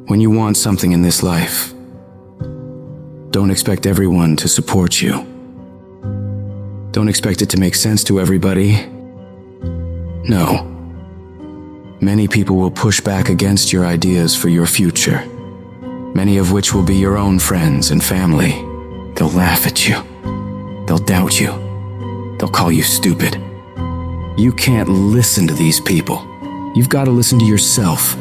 When you want something in this life, don't expect everyone to support you. Don't expect it to make sense to everybody. No. Many people will push back against your ideas for your future, many of which will be your own friends and family. They'll laugh at you. They'll doubt you. They'll call you stupid. You can't listen to these people. You've got to listen to yourself.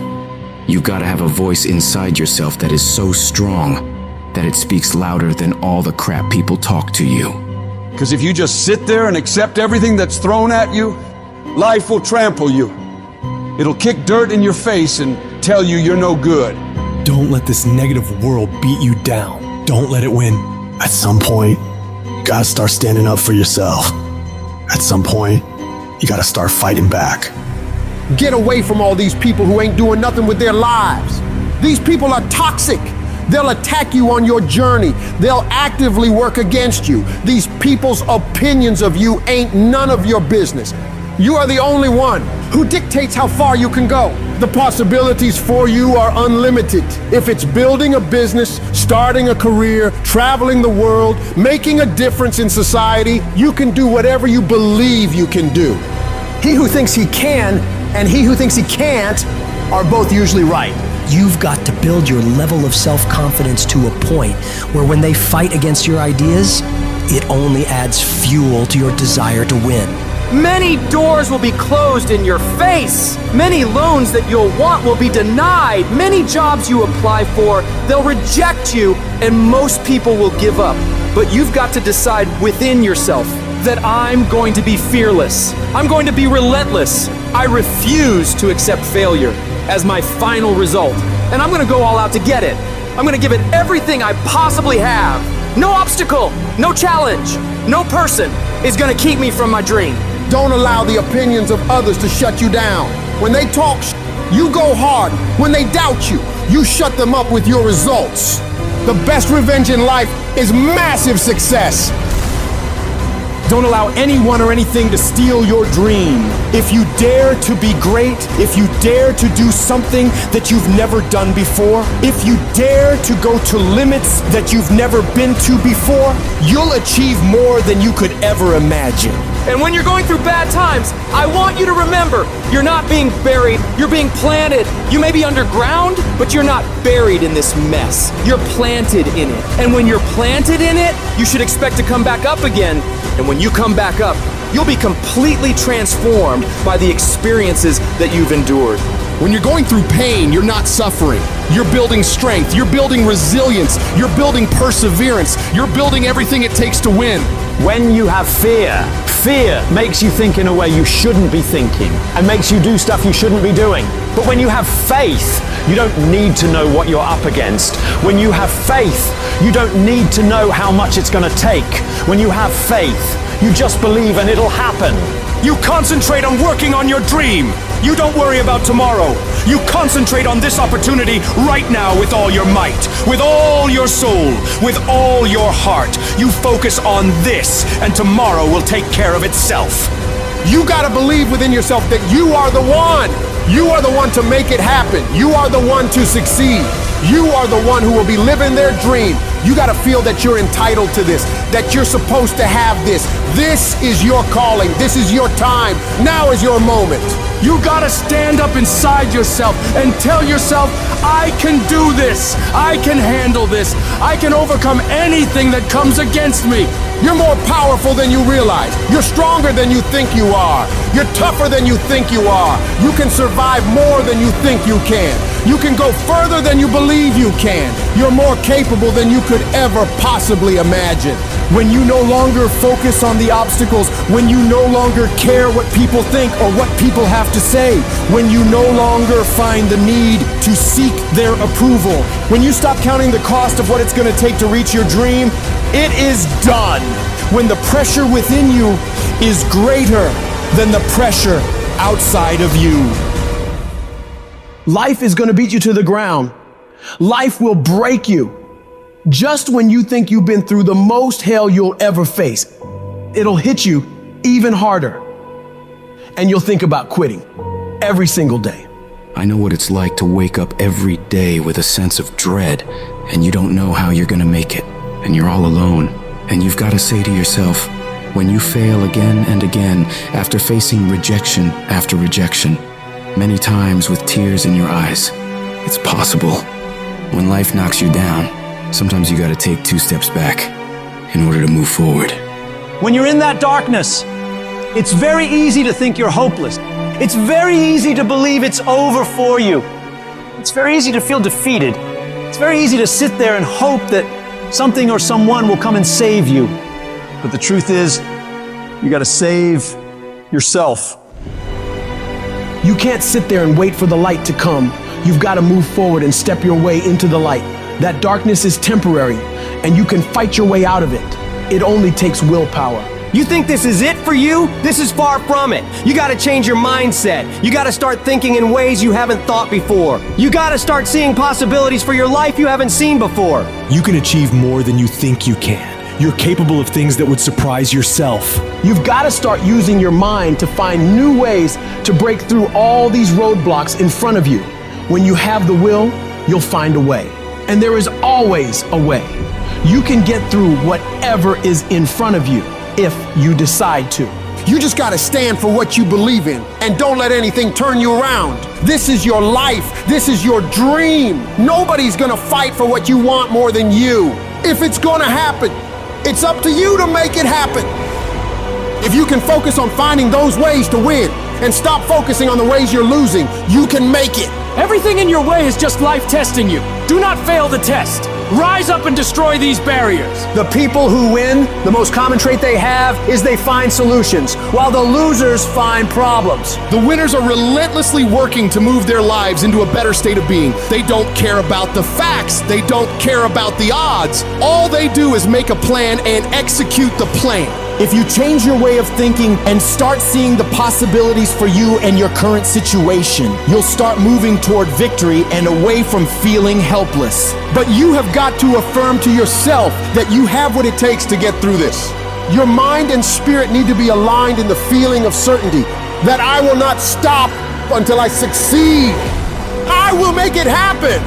You've got to have a voice inside yourself that is so strong that it speaks louder than all the crap people talk to you. Because if you just sit there and accept everything that's thrown at you, life will trample you. It'll kick dirt in your face and tell you you're no good. Don't let this negative world beat you down. Don't let it win. At some point, you gotta start standing up for yourself. At some point, you gotta start fighting back. Get away from all these people who ain't doing nothing with their lives. These people are toxic. They'll attack you on your journey. They'll actively work against you. These people's opinions of you ain't none of your business. You are the only one who dictates how far you can go. The possibilities for you are unlimited. If it's building a business, starting a career, traveling the world, making a difference in society, you can do whatever you believe you can do. He who thinks he can and he who thinks he can't are both usually right. You've got to build your level of self-confidence to a point where when they fight against your ideas, it only adds fuel to your desire to win. Many doors will be closed in your face. Many loans that you'll want will be denied. Many jobs you apply for, they'll reject you, and most people will give up. But you've got to decide within yourself that I'm going to be fearless. I'm going to be relentless. I refuse to accept failure as my final result. And I'm going to go all out to get it. I'm going to give it everything I possibly have. No obstacle, no challenge, no person is going to keep me from my dream. Don't allow the opinions of others to shut you down. When they talk, you go hard. When they doubt you, you shut them up with your results. The best revenge in life is massive success. Don't allow anyone or anything to steal your dream. If you dare to be great, if you dare to do something that you've never done before, if you dare to go to limits that you've never been to before, you'll achieve more than you could ever imagine. And when you're going through bad times, I want you to remember, you're not being buried, you're being planted. You may be underground, but you're not buried in this mess. You're planted in it. And when you're planted in it, you should expect to come back up again. And when you come back up, you'll be completely transformed by the experiences that you've endured. When you're going through pain, you're not suffering. You're building strength, you're building resilience, you're building perseverance, you're building everything it takes to win. When you have fear, fear makes you think in a way you shouldn't be thinking and makes you do stuff you shouldn't be doing. But when you have faith, you don't need to know what you're up against. When you have faith, you don't need to know how much it's going to take. When you have faith, you just believe and it'll happen. You concentrate on working on your dream. You don't worry about tomorrow. You concentrate on this opportunity right now with all your might, with all your soul, with all your heart. You focus on this, and tomorrow will take care of itself. You gotta believe within yourself that you are the one. You are the one to make it happen. You are the one to succeed. You are the one who will be living their dream. You gotta feel that you're entitled to this, that you're supposed to have this. This is your calling. This is your time. Now is your moment. You gotta stand up inside yourself and tell yourself, I can do this. I can handle this. I can overcome anything that comes against me. You're more powerful than you realize. You're stronger than you think you are. You're tougher than you think you are. You can survive more than you think you can. You can go further than you believe you can. You're more capable than you could ever possibly imagine. When you no longer focus on the obstacles, when you no longer care what people think or what people have to say, when you no longer find the need to seek their approval, when you stop counting the cost of what it's going to take to reach your dream, it is done. When the pressure within you is greater than the pressure outside of you. Life is going to beat you to the ground. Life will break you. Just when you think you've been through the most hell you'll ever face, it'll hit you even harder. And you'll think about quitting every single day. I know what it's like to wake up every day with a sense of dread, and you don't know how you're gonna make it, and you're all alone. And you've got to say to yourself, when you fail again and again, after facing rejection after rejection, many times with tears in your eyes, it's possible. When life knocks you down, sometimes you gotta take 2 steps back in order to move forward. When you're in that darkness, it's very easy to think you're hopeless. It's very easy to believe it's over for you. It's very easy to feel defeated. It's very easy to sit there and hope that something or someone will come and save you. But the truth is, you gotta save yourself. You can't sit there and wait for the light to come. You've got to move forward and step your way into the light. That darkness is temporary, and you can fight your way out of it. It only takes willpower. You think this is it for you? This is far from it. You gotta change your mindset. You gotta start thinking in ways you haven't thought before. You gotta start seeing possibilities for your life you haven't seen before. You can achieve more than you think you can. You're capable of things that would surprise yourself. You've got to start using your mind to find new ways to break through all these roadblocks in front of you. When you have the will, you'll find a way. And there is always a way. You can get through whatever is in front of you if you decide to. You just gotta stand for what you believe in and don't let anything turn you around. This is your life. This is your dream. Nobody's gonna fight for what you want more than you. If it's gonna happen, it's up to you to make it happen. If you can focus on finding those ways to win and stop focusing on the ways you're losing, you can make it. Everything in your way is just life testing you. Do not fail the test. Rise up and destroy these barriers. The people who win, the most common trait they have is they find solutions, while the losers find problems. The winners are relentlessly working to move their lives into a better state of being. They don't care about the facts. They don't care about the odds. All they do is make a plan and execute the plan. If you change your way of thinking and start seeing the possibilities for you and your current situation, you'll start moving toward victory and away from feeling helpless. But you have got to affirm to yourself that you have what it takes to get through this. Your mind and spirit need to be aligned in the feeling of certainty that I will not stop until I succeed. I will make it happen.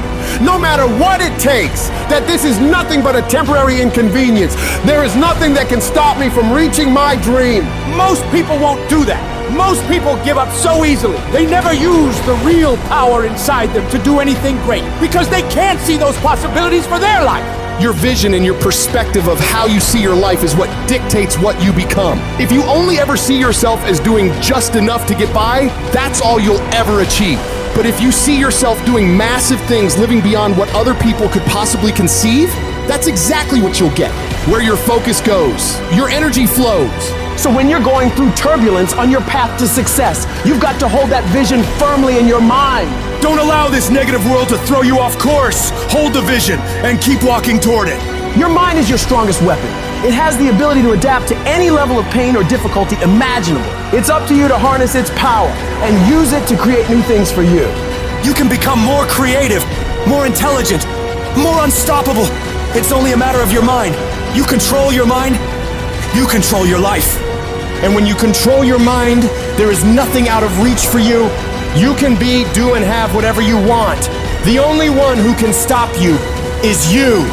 No matter what it takes, that this is nothing but a temporary inconvenience. There is nothing that can stop me from reaching my dream. Most people won't do that. Most people give up so easily. They never use the real power inside them to do anything great because they can't see those possibilities for their life. Your vision and your perspective of how you see your life is what dictates what you become. If you only ever see yourself as doing just enough to get by, that's all you'll ever achieve. But if you see yourself doing massive things, living beyond what other people could possibly conceive, that's exactly what you'll get. Where your focus goes, your energy flows. So when you're going through turbulence on your path to success, you've got to hold that vision firmly in your mind. Don't allow this negative world to throw you off course. Hold the vision and keep walking toward it. Your mind is your strongest weapon. It has the ability to adapt to any level of pain or difficulty imaginable. It's up to you to harness its power and use it to create new things for you. You can become more creative, more intelligent, more unstoppable. It's only a matter of your mind. You control your mind, you control your life. And when you control your mind, there is nothing out of reach for you. You can be, do, and have whatever you want. The only one who can stop you is you.